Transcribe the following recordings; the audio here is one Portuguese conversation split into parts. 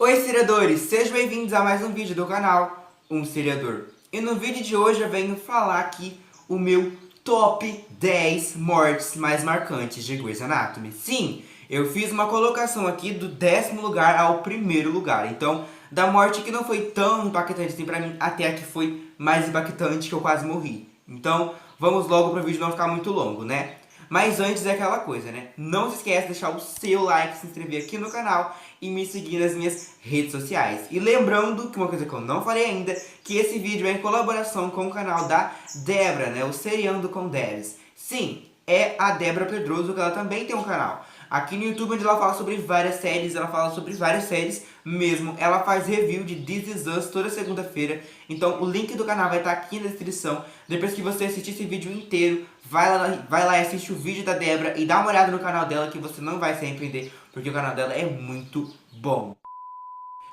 Oi, seriadores! Sejam bem-vindos a mais um vídeo do canal Um Seriador. E no vídeo de hoje eu venho falar aqui o meu top 10 mortes mais marcantes de Grey's Anatomy. Sim, eu fiz uma colocação aqui do 10º lugar ao 1º lugar. Então, da morte que não foi tão impactante assim pra mim, até a que foi mais impactante, que eu quase morri. Então, vamos logo pro vídeo não ficar muito longo, né? Mas antes é aquela coisa, né? Não se esquece de deixar o seu like, se inscrever aqui no canal e me seguir nas minhas redes sociais. E lembrando que uma coisa que eu não falei ainda, que esse vídeo é em colaboração com o canal da Débora, né? O Seriando com Debs. Sim, é a Débora Pedroso, que ela também tem um canal aqui no YouTube, onde ela fala sobre várias séries, mesmo. Ela faz review de This Is Us toda segunda-feira. Então o link do canal vai estar aqui na descrição. Depois que você assistir esse vídeo inteiro, vai lá e assiste o vídeo da Débora e dá uma olhada no canal dela, que você não vai se arrepender, porque o canal dela é muito bom.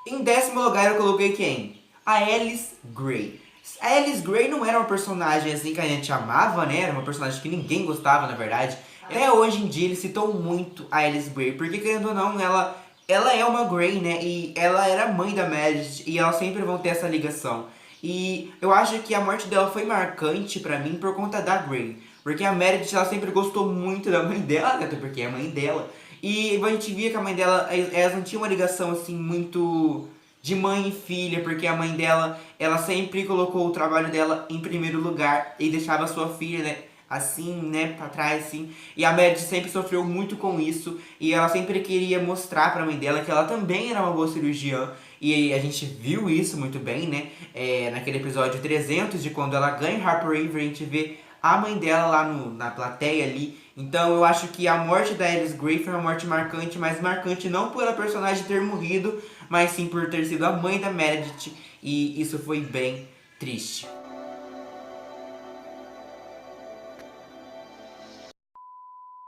Em 10º lugar eu coloquei quem? A Alice Grey. A Alice Grey não era uma personagem assim que a gente amava, né? Era uma personagem que ninguém gostava, na verdade. Até hoje em dia eles citam muito a Alice Grey, porque querendo ou não, ela é uma Grey, né? E ela era mãe da Meredith, e elas sempre vão ter essa ligação. E eu acho que a morte dela foi marcante pra mim por conta da Grey. Porque a Meredith, ela sempre gostou muito da mãe dela, até porque é a mãe dela. E a gente via que a mãe dela, elas não tinham uma ligação assim muito de mãe e filha, porque a mãe dela, ela sempre colocou o trabalho dela em primeiro lugar e deixava a sua filha, né, assim, né, pra trás, assim. E a Meredith sempre sofreu muito com isso, e ela sempre queria mostrar pra mãe dela que ela também era uma boa cirurgiã. E a gente viu isso muito bem, né, naquele episódio 300, de quando ela ganha Harper Avery, a gente vê a mãe dela lá na plateia ali. Então eu acho que a morte da Alice Grey foi uma morte marcante, mas marcante não pela personagem ter morrido, mas sim por ter sido a mãe da Meredith, e isso foi bem triste.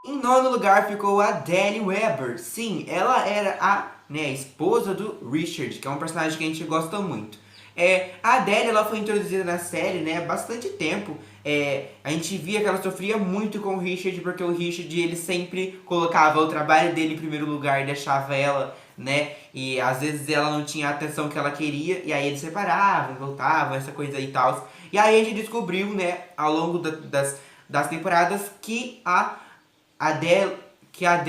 Em 9º lugar ficou a Danny Weber. Sim, ela era a esposa do Richard, que é um personagem que a gente gosta muito. A Danny, ela foi introduzida na série, né, há bastante tempo. A gente via que ela sofria muito com o Richard, porque o Richard, ele sempre colocava o trabalho dele em primeiro lugar e deixava ela, né, e às vezes ela não tinha a atenção que ela queria, e aí eles separavam, voltavam, essa coisa aí e tal. E aí a gente descobriu, né, ao longo das temporadas, que a Adele,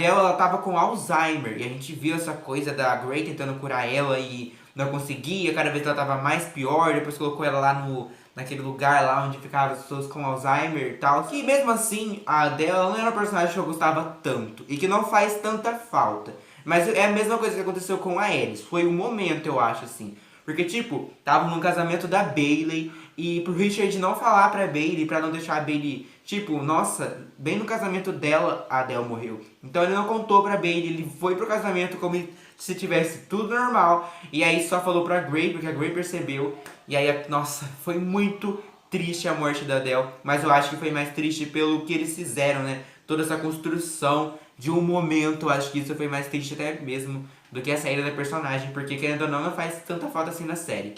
ela tava com Alzheimer. E a gente viu essa coisa da Grey tentando curar ela e não conseguia. Cada vez ela tava mais pior. Depois colocou ela lá naquele lugar lá onde ficavam as pessoas com Alzheimer e tal. E mesmo assim, a Adele não era uma personagem que eu gostava tanto e que não faz tanta falta. Mas é a mesma coisa que aconteceu com a Alice. Foi um momento, eu acho, assim. Porque, tipo, tava no casamento da Bailey, e pro Richard não falar pra Bailey, pra não deixar a Bailey, tipo, nossa, bem no casamento dela, a Adele morreu. Então ele não contou pra Bailey, ele foi pro casamento como se tivesse tudo normal, e aí só falou pra Grey, porque a Grey percebeu, e aí, nossa, foi muito triste a morte da Adele, mas eu acho que foi mais triste pelo que eles fizeram, né? Toda essa construção de um momento, eu acho que isso foi mais triste até mesmo do que a saída da personagem, porque querendo ou não faz tanta falta assim na série.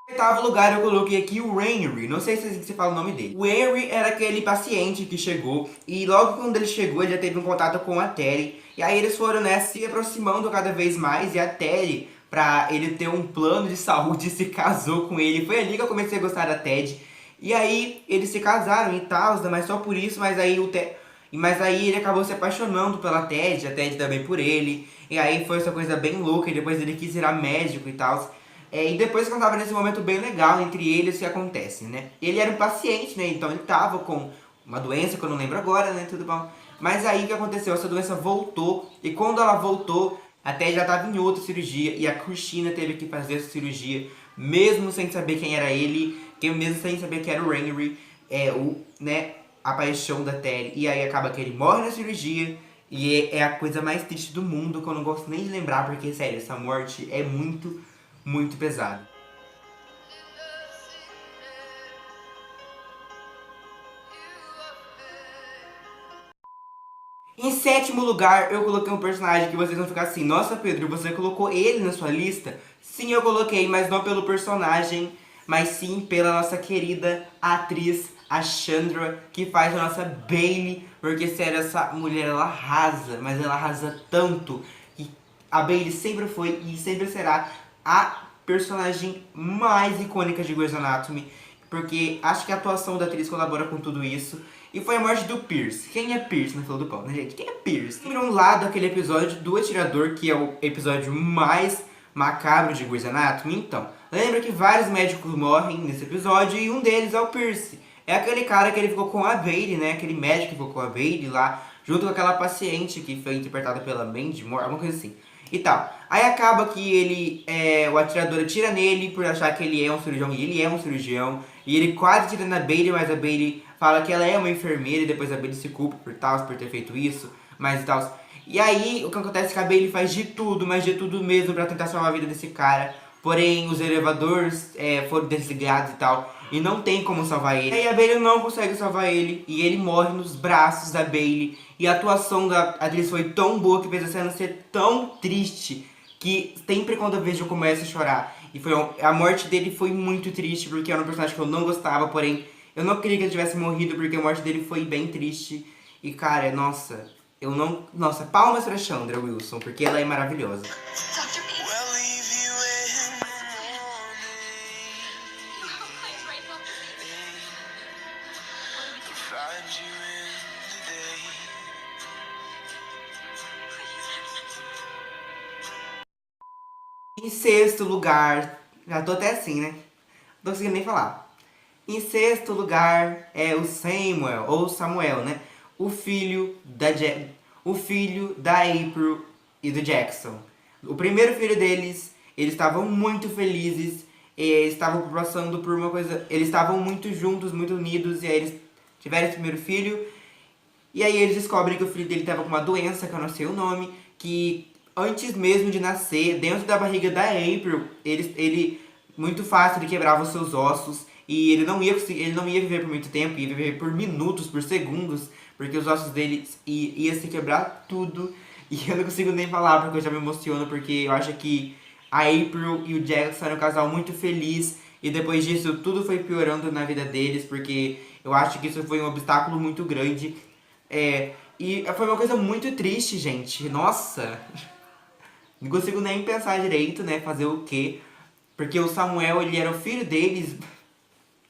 Em 8º lugar eu coloquei aqui o Henry, não sei se é assim que você fala o nome dele. O Henry era aquele paciente que chegou, e logo quando ele chegou ele já teve um contato com a Terry, e aí eles foram, né, se aproximando cada vez mais, e a Terry, pra ele ter um plano de saúde, se casou com ele. Foi ali que eu comecei a gostar da Ted. E aí eles se casaram e tal, mas só por isso, mas aí ele acabou se apaixonando pela Ted, a Ted também por ele. E aí foi essa coisa bem louca, e depois ele quis virar médico e tal. E depois quando tava nesse momento bem legal entre eles, o que acontece, né? Ele era um paciente, né? Então ele tava com uma doença que eu não lembro agora, né? Tudo bom. Mas aí o que aconteceu? Essa doença voltou, e quando ela voltou, a Ted já tava em outra cirurgia, e a Christina teve que fazer essa cirurgia, mesmo sem saber quem era ele, mesmo sem saber que era o Henry, né, a paixão da Terry. E aí acaba que ele morre na cirurgia, e é a coisa mais triste do mundo, que eu não gosto nem de lembrar, porque, sério, essa morte é muito, muito pesada. Em 7º lugar, eu coloquei um personagem que vocês vão ficar assim: nossa, Pedro, você colocou ele na sua lista? Sim, eu coloquei, mas não pelo personagem, mas sim pela nossa querida atriz a Chandra, que faz a nossa Bailey, porque sério, essa mulher ela arrasa, mas ela arrasa tanto que a Bailey sempre foi e sempre será a personagem mais icônica de Grey's Anatomy, porque acho que a atuação da atriz colabora com tudo isso. E foi a morte do Pierce. Quem é Pierce na fila do pão, né, gente? Quem é Pierce? Lembram lá daquele episódio do Atirador, que é o episódio mais macabro de Grey's Anatomy? Então, lembra que vários médicos morrem nesse episódio e um deles é o Pierce. É aquele cara que ele ficou com a Bailey, né? Aquele médico que ficou com a Bailey lá, junto com aquela paciente que foi interpretada pela Mandy Moore, alguma coisa assim. E tal. Aí acaba que ele, o atirador atira nele por achar que ele é um cirurgião, e ele é um cirurgião. E ele quase tira na Bailey, mas a Bailey fala que ela é uma enfermeira, e depois a Bailey se culpa por ter feito isso, mas e tal. E aí, o que acontece é que a Bailey faz de tudo, mas de tudo mesmo pra tentar salvar a vida desse cara. Porém, os elevadores foram desligados e tal, e não tem como salvar ele. E aí a Bailey não consegue salvar ele, e ele morre nos braços da Bailey. E a atuação da atriz foi tão boa que fez a cena ser tão triste, que sempre quando eu vejo eu começo a chorar. E a morte dele foi muito triste, porque era um personagem que eu não gostava, porém, eu não queria que ele tivesse morrido, porque a morte dele foi bem triste. E cara, nossa, eu não... Nossa, palmas pra Chandra Wilson, porque ela é maravilhosa. Em sexto lugar, já tô até assim, né? Não tô conseguindo nem falar. Em sexto lugar é o Samuel, ou Samuel, né? O filho da April e do Jackson. O primeiro filho deles, eles estavam muito felizes, eles estavam passando por uma coisa... Eles estavam muito juntos, muito unidos, e aí eles tiveram esse primeiro filho. E aí eles descobrem que o filho dele estava com uma doença, que eu não sei o nome, que antes mesmo de nascer, dentro da barriga da April, ele muito fácil, ele quebrava os seus ossos, e ele não ia viver por muito tempo, ia viver por minutos, por segundos, porque os ossos dele ia se quebrar tudo. E eu não consigo nem falar, porque eu já me emociono, porque eu acho que a April e o Jackson eram um casal muito feliz, e depois disso tudo foi piorando na vida deles, porque eu acho que isso foi um obstáculo muito grande. E foi uma coisa muito triste, gente. Nossa, não consigo nem pensar direito, né? Fazer o quê? Porque o Samuel, ele era o filho deles.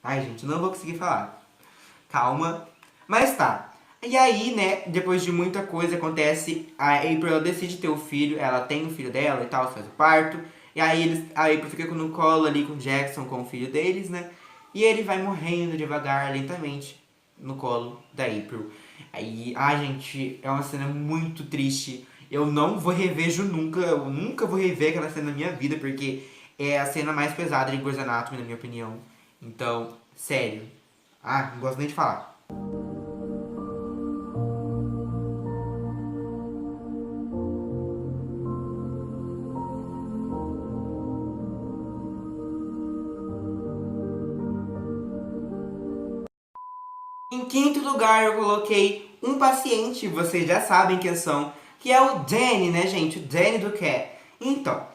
Ai, gente, não vou conseguir falar. Calma. Mas tá. E aí, né, depois de muita coisa acontece, a April ela decide ter o filho, ela tem o filho dela e tal, faz o parto. E aí a April fica no colo ali com o Jackson, com o filho deles, né? E ele vai morrendo devagar, lentamente, no colo da April. Aí, gente, é uma cena muito triste. Eu não vou revejo nunca, eu nunca vou rever aquela cena na minha vida, porque é a cena mais pesada de Grey's Anatomy, na minha opinião. Então, sério. Não gosto nem de falar. Em quinto lugar, eu coloquei um paciente, vocês já sabem quem são, que é o Danny, né, gente? O Danny do Cat. Então,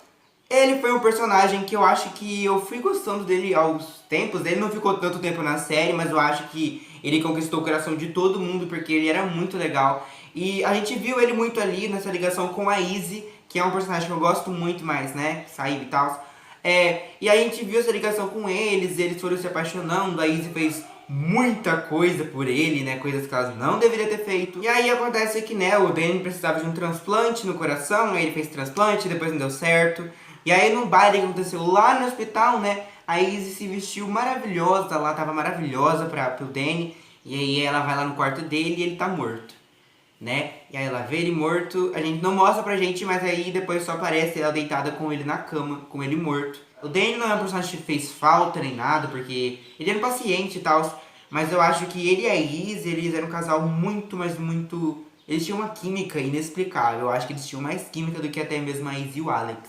ele foi um personagem que eu acho que eu fui gostando dele aos tempos. Ele não ficou tanto tempo na série, mas eu acho que ele conquistou o coração de todo mundo, porque ele era muito legal. E a gente viu ele muito ali nessa ligação com a Izzy, que é um personagem que eu gosto muito mais, né? Saiu e tal. E aí a gente viu essa ligação com eles foram se apaixonando, a Izzy fez muita coisa por ele, né, coisas que ela não deveria ter feito. E aí acontece que, né, o Danny precisava de um transplante no coração, aí ele fez transplante, depois não deu certo. E aí no baile que aconteceu lá no hospital, né, a Izzy se vestiu maravilhosa, lá tava maravilhosa pro Danny. E aí ela vai lá no quarto dele e ele tá morto, né? E aí ela vê ele morto, a gente não mostra pra gente, mas aí depois só aparece ela deitada com ele na cama, com ele morto. O Danny não é um personagem que fez falta nem nada, porque ele era um paciente e tal, mas eu acho que ele e a Izzy, eles eram um casal muito, mas muito... Eles tinham uma química inexplicável, eu acho que eles tinham mais química do que até mesmo a Izzy e o Alex.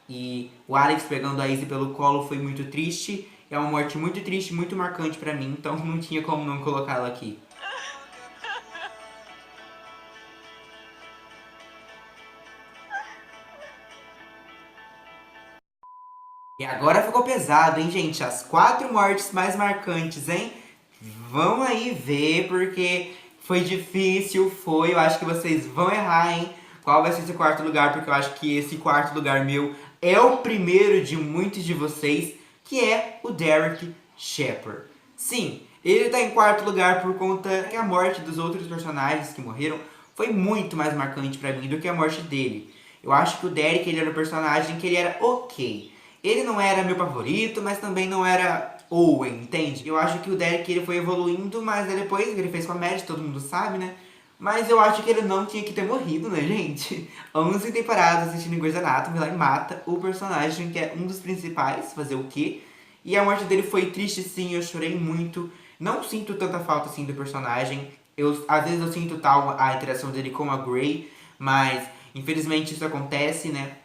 E o Alex pegando a Izzy pelo colo foi muito triste, é uma morte muito triste, muito marcante pra mim, então não tinha como não colocá-la aqui. E agora ficou pesado, hein, gente? As 4 mortes mais marcantes, hein? Vão aí ver, porque foi difícil, foi. Eu acho que vocês vão errar, hein? Qual vai ser esse quarto lugar, porque eu acho que esse quarto lugar meu é o primeiro de muitos de vocês, que é o Derek Shepherd. Sim, ele tá em quarto lugar por conta que a morte dos outros personagens que morreram foi muito mais marcante pra mim do que a morte dele. Eu acho que o Derek, ele era um personagem que ele era ok. Ele não era meu favorito, mas também não era Owen, entende? Eu acho que o Derek, ele foi evoluindo, mas aí depois ele fez comédia, todo mundo sabe, né? Mas eu acho que ele não tinha que ter morrido, né, gente? 11 temporadas assistindo Grey's Anatomy, lá e mata o personagem que é um dos principais, fazer o quê? E a morte dele foi triste, sim, eu chorei muito. Não sinto tanta falta, assim, do personagem. Às vezes eu sinto tal a interação dele com a Grey, mas infelizmente isso acontece, né?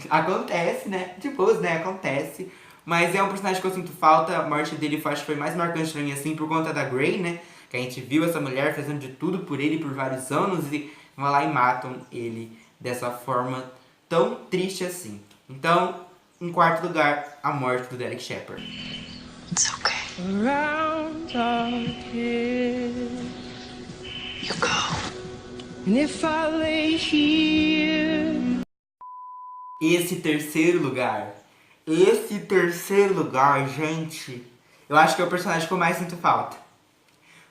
Acontece, né? Tipo, né? Acontece. Mas é um personagem que eu sinto falta. A morte dele acho que foi mais marcante pra mim, assim, por conta da Grey, né? Que a gente viu essa mulher fazendo de tudo por ele por vários anos e vão lá e matam ele dessa forma tão triste assim. Então, em quarto lugar, a morte do Derek Shepherd. It's okay. Around our kids, you go. And if I lay here. Esse terceiro lugar, gente, eu acho que é o personagem que eu mais sinto falta.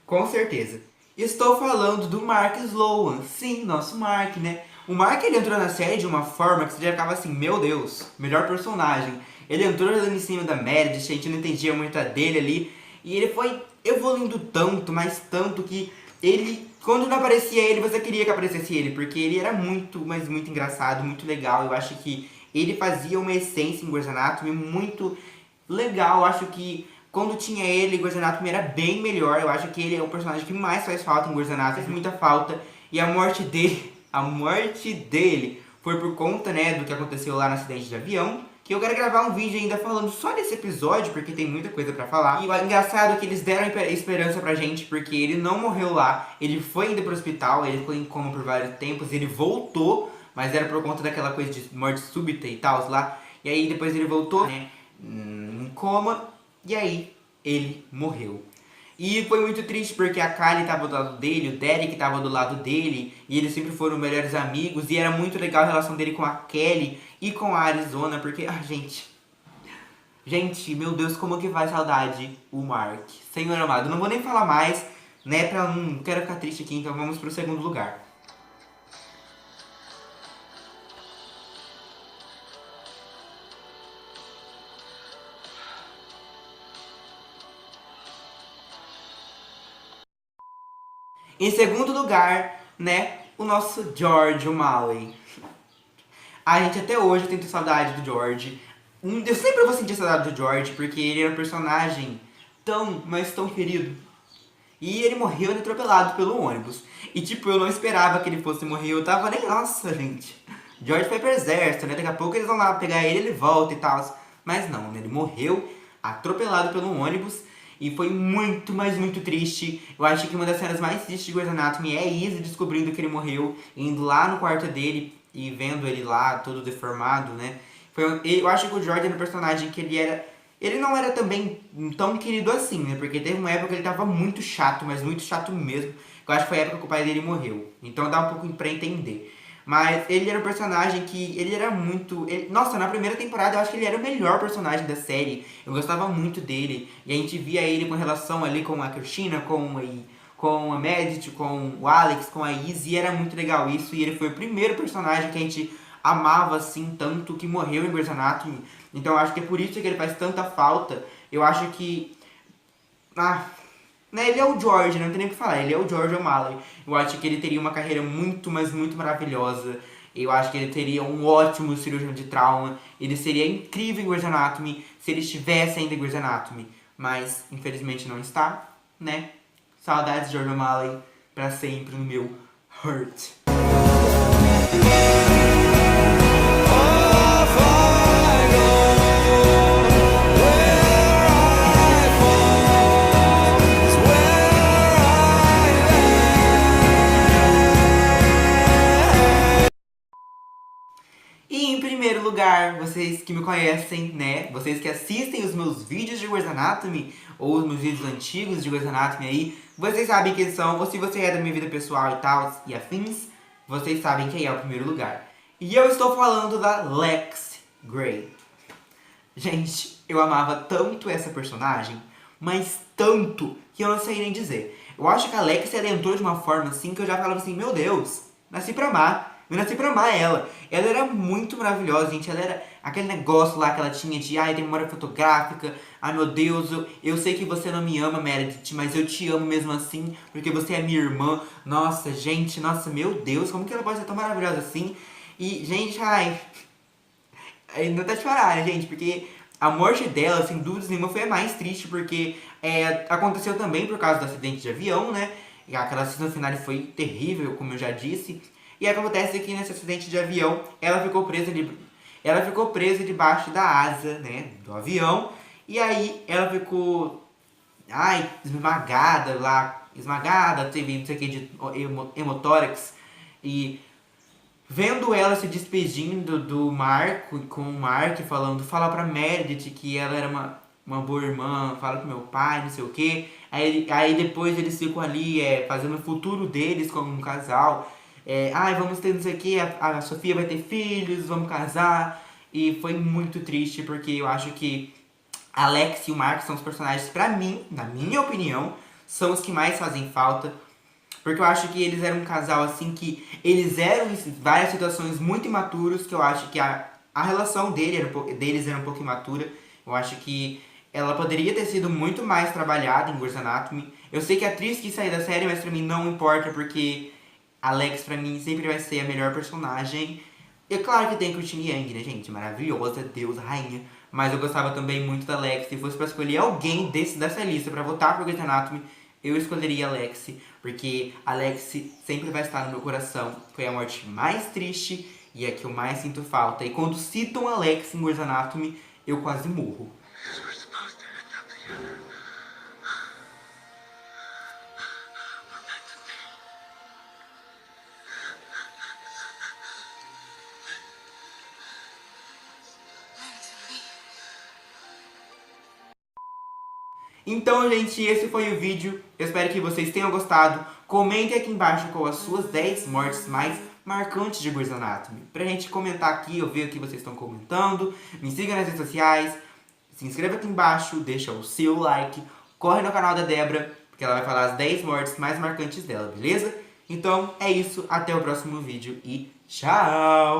Com certeza. Estou falando do Mark Sloan. Sim, nosso Mark, né? O Mark, ele entrou na série de uma forma que você já ficava assim, meu Deus, melhor personagem. Ele entrou dando em cima da Meredith, a gente não entendia muito a dele ali. E ele foi evoluindo tanto, mas tanto que ele, quando não aparecia ele, você queria que aparecesse ele. Porque ele era muito, mas muito engraçado, muito legal. Eu acho que ele fazia uma essência em Grey's Anatomy muito legal. Eu acho que quando tinha ele, Grey's Anatomy era bem melhor. Eu acho que ele é o personagem que mais faz falta em Grey's Anatomy, faz muita falta. E a morte dele foi por conta, né, do que aconteceu lá no acidente de avião. Que eu quero gravar um vídeo ainda falando só desse episódio, porque tem muita coisa pra falar. E o engraçado é que eles deram esperança pra gente, porque ele não morreu lá. Ele foi ainda pro hospital, ele ficou em coma por vários tempos, ele voltou, mas era por conta daquela coisa de morte súbita e tal lá. E aí depois ele voltou, né, em coma. E aí, ele morreu. E foi muito triste porque a Kylie tava do lado dele, o Derek tava do lado dele, e eles sempre foram melhores amigos, e era muito legal a relação dele com a Kelly e com a Arizona, porque, gente, meu Deus, como que vai saudade o Mark. Senhor amado, não vou nem falar mais, né, não quero ficar triste aqui, então vamos pro segundo lugar. Em segundo lugar, né, o nosso George O'Malley. A gente até hoje tem saudade do George. Eu sempre vou sentir saudade do George, porque ele era um personagem tão, mas tão querido. E ele morreu atropelado pelo ônibus. E tipo, eu não esperava que ele fosse morrer. Eu tava nem, nossa, gente. George foi pro exército, né? Daqui a pouco eles vão lá pegar ele, ele volta e tal. Mas não, né? Ele morreu atropelado pelo ônibus. E foi muito, mas muito triste. Eu acho que uma das cenas mais tristes de Grey's Anatomy é Izzy descobrindo que ele morreu, indo lá no quarto dele e vendo ele lá, todo deformado, né? Eu acho que o Jordan era um personagem que ele não era também tão querido assim, né? Porque teve uma época que ele tava muito chato, mas muito chato mesmo. Eu acho que foi a época que o pai dele morreu. Então dá um pouco pra entender. Mas ele era um personagem que, ele era muito... nossa, na primeira temporada eu acho que ele era o melhor personagem da série. Eu gostava muito dele. E a gente via ele com relação ali com a Christina, com a Meredith, com o Alex, com a Izzy. E era muito legal isso. E ele foi o primeiro personagem que a gente amava assim tanto, que morreu em Grey's Anatomy. Então eu acho que é por isso que ele faz tanta falta. Eu acho que... né, ele é o George, não tem nem o que falar, ele é o George O'Malley. Eu acho que ele teria uma carreira muito, mas muito maravilhosa. Eu acho que ele teria um ótimo cirurgião de trauma. Ele seria incrível em Grey's Anatomy se ele estivesse ainda em Grey's Anatomy. Mas, infelizmente, não está, né? Saudades de George O'Malley pra sempre no meu heart. lugar, vocês que me conhecem, né? Vocês que assistem os meus vídeos de Grey's Anatomy, ou os meus vídeos antigos de Grey's Anatomy aí, vocês sabem quem são, ou se você é da minha vida pessoal e tal, e afins, vocês sabem quem é o primeiro lugar. E eu estou falando da Lex Grey. Gente, eu amava tanto essa personagem, mas tanto, que eu não sei nem dizer. Eu acho que a Lex, ela entrou de uma forma assim, que eu já falava assim, meu Deus, nasci pra amar. Eu nasci pra amar ela. Ela era muito maravilhosa, gente. Ela era aquele negócio lá que ela tinha de, ai, tem memória fotográfica. Ai, meu Deus, eu sei que você não me ama, Meredith, mas eu te amo mesmo assim, porque você é minha irmã. Nossa, gente, nossa, meu Deus, como que ela pode ser tão maravilhosa assim? E, gente, ai, ainda tá chorar, né, gente? Porque a morte dela, sem dúvida nenhuma, foi a mais triste, porque aconteceu também por causa do acidente de avião, né? E aquela cena final foi terrível, como eu já disse. E acontece que nesse acidente de avião, ela ficou presa debaixo da asa, né, do avião. E aí ela ficou, ai, esmagada, teve não sei o que de hemotórax. E vendo ela se despedindo do Marco, com o Mark falando, fala pra Meredith que ela era uma boa irmã, fala pro meu pai, não sei o que. Aí depois eles ficam ali fazendo o futuro deles como um casal. Ai, vamos ter não sei o que, a Sofia vai ter filhos, vamos casar. E foi muito triste, porque eu acho que a Alex e o Mark são os personagens, pra mim, na minha opinião, são os que mais fazem falta. Porque eu acho que eles eram um casal assim que eles eram em várias situações muito imaturos, que eu acho que a relação deles era um pouco imatura. Eu acho que ela poderia ter sido muito mais trabalhada em Grey's Anatomy. Eu sei que a atriz quis sair da série, mas pra mim não importa, porque Alex pra mim sempre vai ser a melhor personagem. E claro que tem a Christine Yang, né, gente? Maravilhosa, deusa, rainha. Mas eu gostava também muito da Alex. Se fosse pra escolher alguém dessa lista pra votar pro Grey's Anatomy, eu escolheria a Alex, porque a Alex sempre vai estar no meu coração. Foi a morte mais triste e a que eu mais sinto falta. E quando citam a Alex em Grey's Anatomy, eu quase morro. Então, gente, esse foi o vídeo. Eu espero que vocês tenham gostado. Comentem aqui embaixo qual as suas 10 mortes mais marcantes de Grey's Anatomy. Pra gente comentar aqui, eu ver o que vocês estão comentando. Me siga nas redes sociais. Se inscreva aqui embaixo, deixa o seu like. Corre no canal da Débora, porque ela vai falar as 10 mortes mais marcantes dela, beleza? Então, é isso. Até o próximo vídeo e tchau!